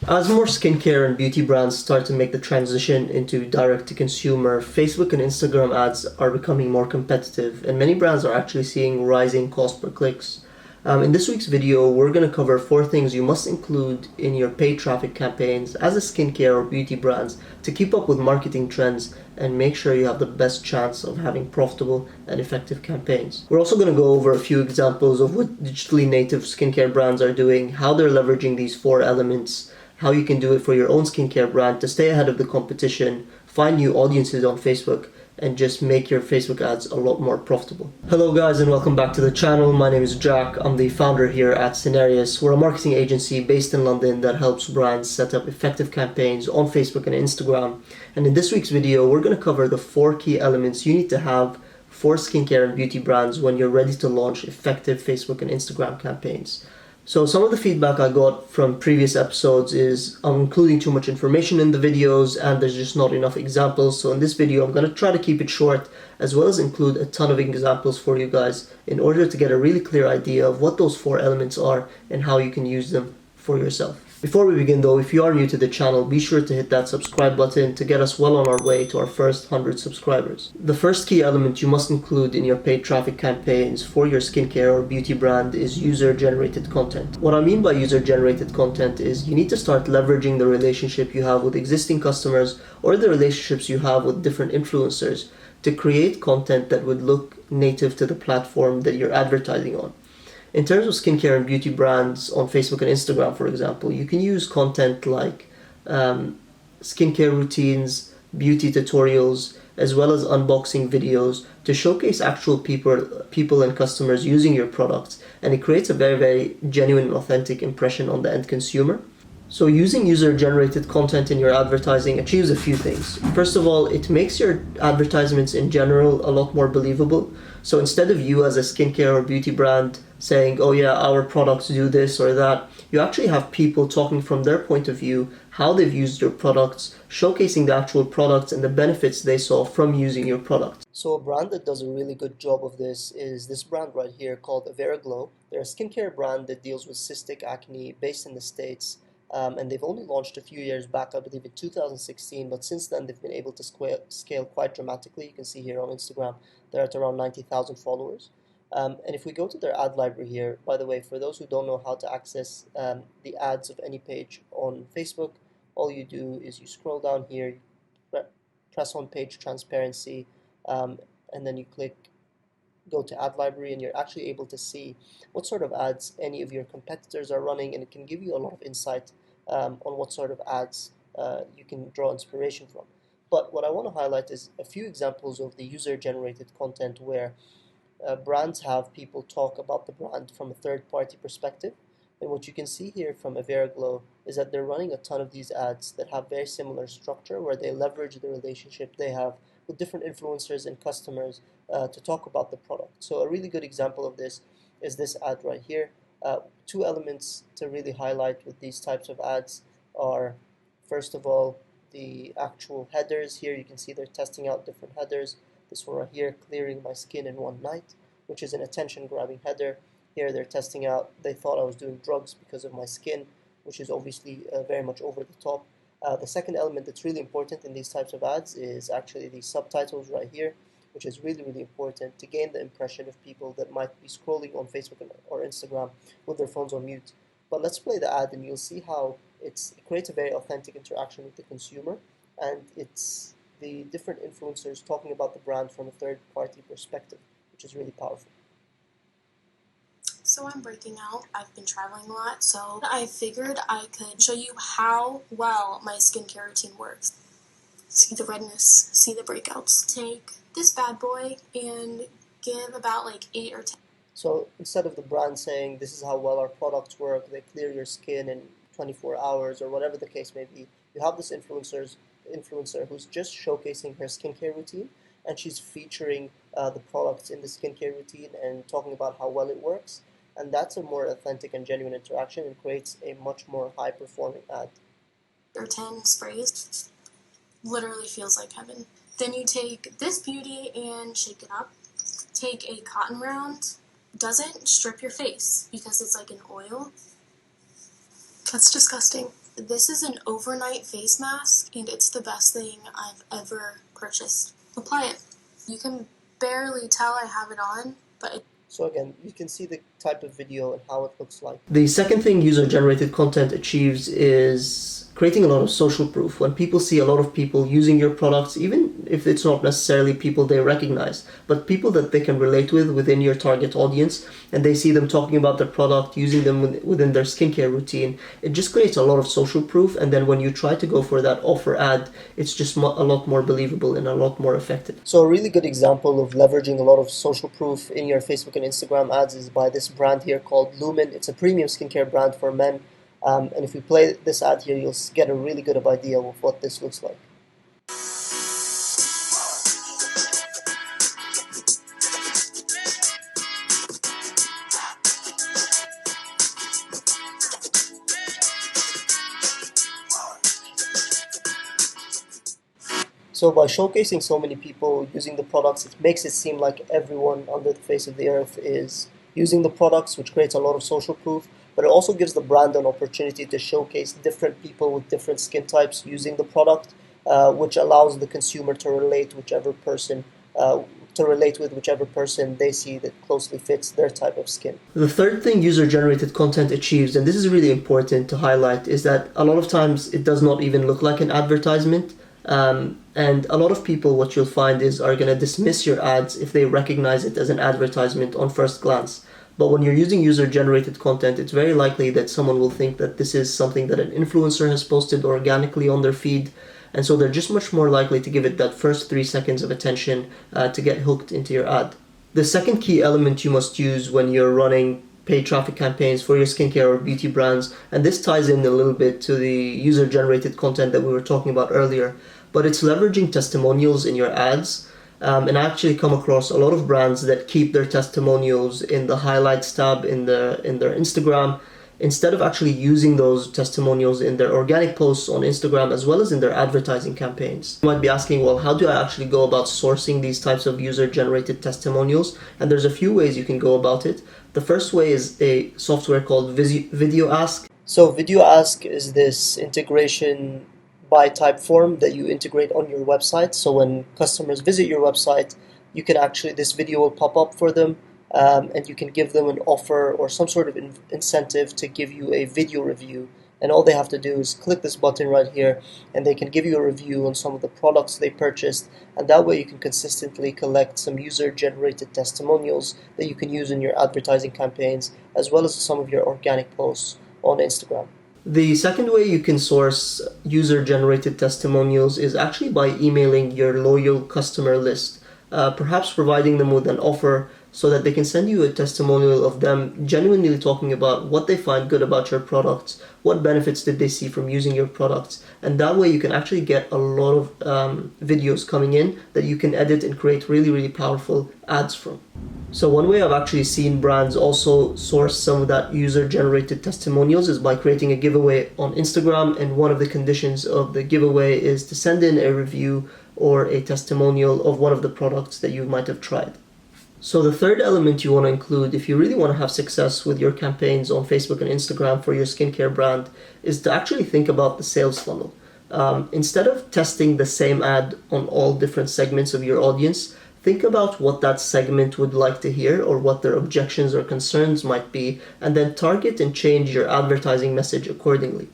As more skincare and beauty brands start to make the transition into direct-to-consumer, Facebook and Instagram ads are becoming more competitive, and many brands are actually seeing rising cost per clicks. In this week's video, we're going to cover 4 things you must include in your paid traffic campaigns as a skincare or beauty brands to keep up with marketing trends and make sure you have the best chance of having profitable and effective campaigns. We're also going to go over a few examples of what digitally native skincare brands are doing, how they're leveraging these 4 elements, how you can do it for your own skincare brand to stay ahead of the competition, find new audiences on Facebook, and just make your Facebook ads a lot more profitable. Hello guys, and welcome back to the channel. My name is Jack. I'm the founder here at Scenarius. We're a marketing agency based in London that helps brands set up effective campaigns on Facebook and Instagram. And in this week's video, we're going to cover the 4 key elements you need to have for skincare and beauty brands when you're ready to launch effective Facebook and Instagram campaigns. So some of the feedback I got from previous episodes is I'm including too much information in the videos and there's just not enough examples. So in this video, I'm going to try to keep it short as well as include a ton of examples for you guys in order to get a really clear idea of what those 4 elements are and how you can use them for yourself. Before we begin though, if you are new to the channel, be sure to hit that subscribe button to get us well on our way to our first 100 subscribers. The first key element you must include in your paid traffic campaigns for your skincare or beauty brand is user-generated content. What I mean by user-generated content is you need to start leveraging the relationship you have with existing customers or the relationships you have with different influencers to create content that would look native to the platform that you're advertising on. In terms of skincare and beauty brands on Facebook and Instagram, for example, you can use content like skincare routines, beauty tutorials, as well as unboxing videos to showcase actual people and customers using your products, and it creates a very, very genuine and authentic impression on the end consumer. So using user-generated content in your advertising achieves a few things. First of all, it makes your advertisements in general a lot more believable. So instead of you as a skincare or beauty brand saying, oh yeah, our products do this or that, you actually have people talking from their point of view, how they've used your products, showcasing the actual products and the benefits they saw from using your product. So a brand that does a really good job of this is this brand right here called Glow. They're a skincare brand that deals with cystic acne based in the States. And they've only launched a few years back, I believe in 2016, but since then they've been able to scale quite dramatically. You can see here on Instagram, they're at around 90,000 followers. And if we go to their ad library here, by the way, for those who don't know how to access the ads of any page on Facebook, all you do is you scroll down here, press on page transparency, and then you go to ad library, and you're actually able to see what sort of ads any of your competitors are running, and it can give you a lot of insight on what sort of ads you can draw inspiration from. But what I want to highlight is a few examples of the user-generated content where brands have people talk about the brand from a third-party perspective. And what you can see here from Glow is that they're running a ton of these ads that have very similar structure, where they leverage the relationship they have with different influencers and customers to talk about the product. So a really good example of this is this ad right here. 2 elements to really highlight with these types of ads are, first of all, the actual headers. Here you can see they're testing out different headers. This one right here, clearing my skin in one night, which is an attention-grabbing header. Here they're testing out, they thought I was doing drugs because of my skin, which is obviously very much over the top. The second element that's really important in these types of ads is actually the subtitles right here, which is really, really important to gain the impression of people that might be scrolling on Facebook or Instagram with their phones on mute. But let's play the ad and you'll see how it creates a very authentic interaction with the consumer, and it's the different influencers talking about the brand from a third-party perspective, which is really powerful. So I'm breaking out. I've been traveling a lot, so I figured I could show you how well my skincare routine works. See the redness, see the breakouts. Take this bad boy and give about like 8 or 10. So instead of the brand saying this is how well our products work, they clear your skin in 24 hours or whatever the case may be, you have this influencer who's just showcasing her skincare routine, and she's featuring the products in the skincare routine and talking about how well it works. And that's a more authentic and genuine interaction and creates a much more high-performing ad. Or 10 sprays. Literally feels like heaven. Then you take this beauty and shake it up. Take a cotton round. Doesn't strip your face because it's like an oil. That's disgusting. This is an overnight face mask, and it's the best thing I've ever purchased. Apply it. You can barely tell I have it on, but so again, you can see the type of video and how it looks like. The second thing user-generated content achieves is creating a lot of social proof. When people see a lot of people using your products, even if it's not necessarily people they recognize, but people that they can relate with within your target audience, and they see them talking about their product, using them within their skincare routine, it just creates a lot of social proof. And then when you try to go for that offer ad, it's just a lot more believable and a lot more effective. So a really good example of leveraging a lot of social proof in your Facebook and Instagram ads is by this brand here called Lumen. It's a premium skincare brand for men. And if we play this ad here, you'll get a really good idea of what this looks like. So by showcasing so many people using the products, it makes it seem like everyone under the face of the earth is using the products, which creates a lot of social proof. But it also gives the brand an opportunity to showcase different people with different skin types using the product, which allows the consumer to relate with whichever person they see that closely fits their type of skin. The third thing user-generated content achieves, and this is really important to highlight, is that a lot of times it does not even look like an advertisement. And a lot of people, what you'll find is, are going to dismiss your ads if they recognize it as an advertisement on first glance. But when you're using user-generated content, it's very likely that someone will think that this is something that an influencer has posted organically on their feed. And so they're just much more likely to give it that first 3 seconds of attention to get hooked into your ad. The second key element you must use when you're running paid traffic campaigns for your skincare or beauty brands, and this ties in a little bit to the user-generated content that we were talking about earlier, but it's leveraging testimonials in your ads. And I actually come across a lot of brands that keep their testimonials in the highlights tab in their Instagram, instead of actually using those testimonials in their organic posts on Instagram as well as in their advertising campaigns. You might be asking, well, how do I actually go about sourcing these types of user-generated testimonials? And there's a few ways you can go about it. The first way is a software called Video Ask. So Video Ask is this integration by type form that you integrate on your website. So when customers visit your website, you can actually, this video will pop up for them, and you can give them an offer or some sort of incentive to give you a video review. And all they have to do is click this button right here, and they can give you a review on some of the products they purchased. And that way you can consistently collect some user-generated testimonials that you can use in your advertising campaigns, as well as some of your organic posts on Instagram. The second way you can source user-generated testimonials is actually by emailing your loyal customer list, perhaps providing them with an offer so that they can send you a testimonial of them genuinely talking about what they find good about your products, what benefits did they see from using your products, and that way you can actually get a lot of videos coming in that you can edit and create really, really powerful ads from. So one way I've actually seen brands also source some of that user-generated testimonials is by creating a giveaway on Instagram, and one of the conditions of the giveaway is to send in a review or a testimonial of one of the products that you might have tried. So the third element you want to include if you really want to have success with your campaigns on Facebook and Instagram for your skincare brand is to actually think about the sales funnel. Instead of testing the same ad on all different segments of your audience, think about what that segment would like to hear or what their objections or concerns might be, and then target and change your advertising message accordingly.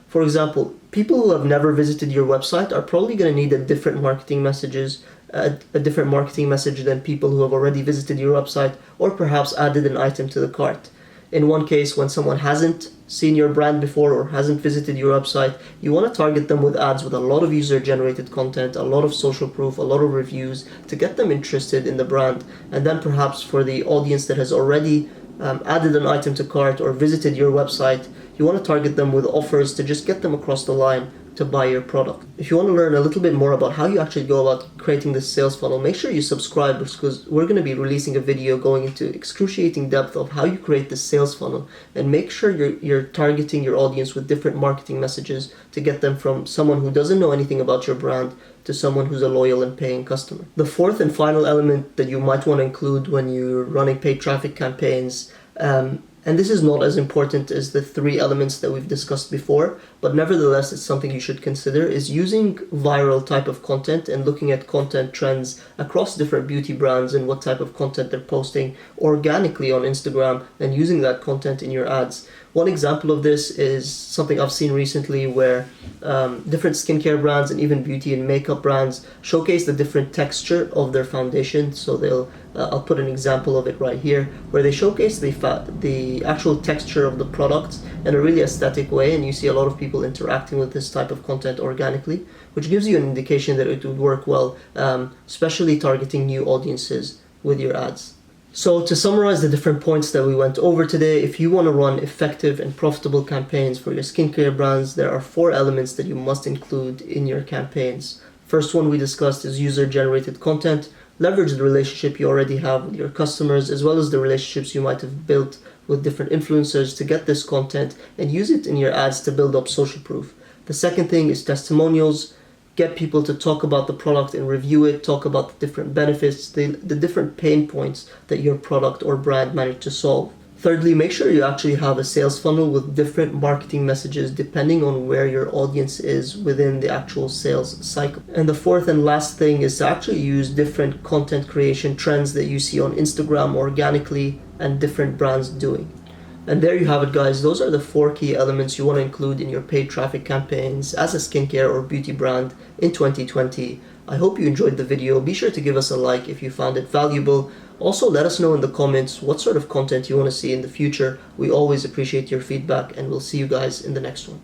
For example, people who have never visited your website are probably going to need a different marketing message than people who have already visited your website or perhaps added an item to the cart. In one case, when someone hasn't seen your brand before or hasn't visited your website, you want to target them with ads with a lot of user-generated content, a lot of social proof, a lot of reviews to get them interested in the brand. And then perhaps for the audience that has already added an item to cart or visited your website, you want to target them with offers to just get them across the line to buy your product. If you want to learn a little bit more about how you actually go about creating this sales funnel, make sure you subscribe, because we're going to be releasing a video going into excruciating depth of how you create this sales funnel, and make sure you're targeting your audience with different marketing messages to get them from someone who doesn't know anything about your brand to someone who's a loyal and paying customer. The fourth and final element that you might want to include when you're running paid traffic campaigns, and this is not as important as the three elements that we've discussed before, but nevertheless it's something you should consider, is using viral type of content and looking at content trends across different beauty brands and what type of content they're posting organically on Instagram and using that content in your ads. One example of this is something I've seen recently where different skincare brands and even beauty and makeup brands showcase the different texture of their foundation. So they'll I'll put an example of it right here, where they showcase the actual texture of the products in a really aesthetic way, and you see a lot of people interacting with this type of content organically, which gives you an indication that it would work well, especially targeting new audiences with your ads. So to summarize the different points that we went over today, if you want to run effective and profitable campaigns for your skincare brands, there are 4 elements that you must include in your campaigns. First one we discussed is user-generated content. Leverage the relationship you already have with your customers, as well as the relationships you might have built with different influencers to get this content and use it in your ads to build up social proof. The second thing is testimonials. Get people to talk about the product and review it, talk about the different benefits, the different pain points that your product or brand managed to solve. Thirdly, make sure you actually have a sales funnel with different marketing messages depending on where your audience is within the actual sales cycle. And the fourth and last thing is to actually use different content creation trends that you see on Instagram organically and different brands doing. And there you have it, guys. Those are the 4 key elements you want to include in your paid traffic campaigns as a skincare or beauty brand in 2020. I hope you enjoyed the video. Be sure to give us a like if you found it valuable. Also, let us know in the comments what sort of content you want to see in the future. We always appreciate your feedback, and we'll see you guys in the next one.